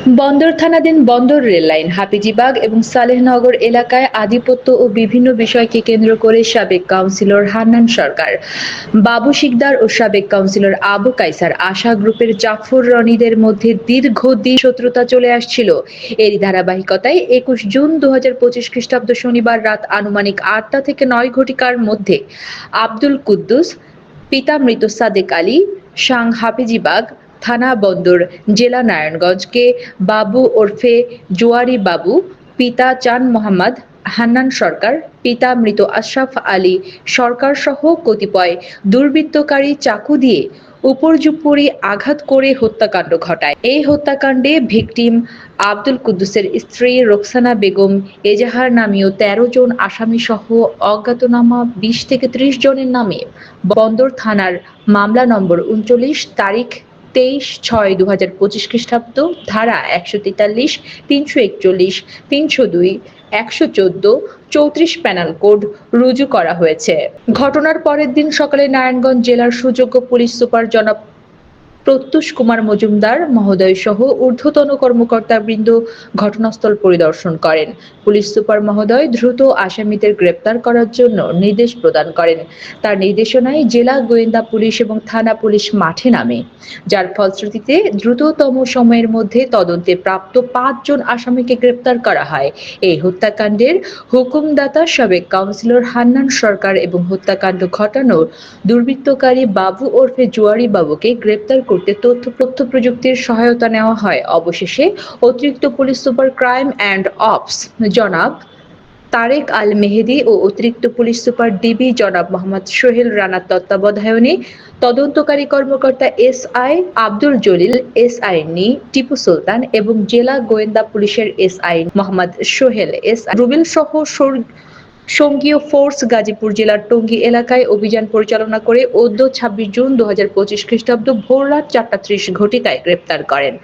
বন্দর থানাধীন বন্দর রেললাইন, হাফিজীবাগ এবং সালেহনগর এলাকায় আধিপত্য ও বিভিন্ন বিষয়কে কেন্দ্র করে সাবেক কাউন্সিলর হান্নান সরকার, বাবু শিকদার ও সাবেক কাউন্সিলর আবু কায়সার আশা গ্রুপের জাফর রনিদের মধ্যে দীর্ঘদিন শত্রুতা চলে আসছিল। এরই ধারাবাহিকতায় ২১ জুন ২০২৫ খ্রিস্টাব্দ শনিবার রাত আনুমানিক ৮টা থেকে ৯ ঘটিকার মধ্যে আব্দুল কুদ্দুস, পিতা মৃত সাদেক আলী, সাং, হাফিজীবাগ থানা বন্দর, জেলা নারায়ণগঞ্জকে বাবু ওরফে জোয়ারি বাবু, পিতা চান মোহাম্মদ হান্নান সরকার, পিতা মৃত আশরাফ আলী সরকার সহ কতিপয় দুর্বৃত্তকারী চাকু দিয়ে উপর্যুপরি আঘাত করে হত্যাকাণ্ড ঘটায়। এই হত্যাকাণ্ডে ভিকটিম আব্দুল কুদ্দুসের স্ত্রী রোকসানা বেগম, এজাহার নামীয় ১৩ জন আসামি সহ অজ্ঞাতনামা ২০ থেকে ৩০ জনের নামে বন্দর থানার মামলা নম্বর ৩৯ তারিখ ২৩/৬/২০২৫ খ্রিস্টাব্দ, ধারা ১৪৩, ৩৪১, ৩০২, ১১৪, ৩৪ পেনাল কোড রুজু করা হয়েছে। ঘটনার পরের দিন সকালে নারায়ণগঞ্জ জেলার সুযোগ্য পুলিশ সুপার জনাব প্রত্যুষ কুমার মজুমদার মহোদয় সহ ঊর্ধ্বতন কর্মকর্তাবৃন্দ ঘটনাস্থল পরিদর্শন করেন। পুলিশ সুপার মহোদয় দ্রুত আসামিদের গ্রেপ্তার করার জন্য নির্দেশ প্রদান করেন। তার নির্দেশনায় জেলা গোয়েন্দা পুলিশ এবং থানা পুলিশ মাঠে নামে, যার ফলশ্রুতিতে দ্রুততম সময়ের মধ্যে তদন্তে প্রাপ্ত ৫ জন আসামিকে গ্রেপ্তার করা হয়। এই হত্যাকাণ্ডের হুকুমদাতা সাবেক কাউন্সিলর হান্নান সরকার এবং হত্যাকাণ্ড ঘটানোর দুর্বৃত্তকারী বাবু ওরফে জোয়ারি বাবুকে গ্রেপ্তার করতে তথ্য প্রযুক্তির সহায়তা নেওয়া হয়। অবশেষে অতিরিক্ত police super crime and ops জনাব তারেক আল মেহেদী ও অতিরিক্ত পুলিশ সুপার ডিবি জনাব মোহাম্মদ সোহেল রানার তত্ত্বাবধানে তদন্তকারী কর্মকর্তা এসআই আব্দুল জলিল, এসআই নি টিপু সুলতান এবং জেলা গোয়েন্দা পুলিশের এসআই মোহাম্মদ সোহেল, এসআই রুবেল সহ সঙ্গীয় ফোর্স গাজীপুর জেলার টঙ্গী এলাকায় অভিযান পরিচালনা করে অদ্য ২৬ জুন ২০২৫ খ্রিস্টাব্দ ভোর রাত ৪টা ৩০ ঘটিকায় গ্রেপ্তার করেন।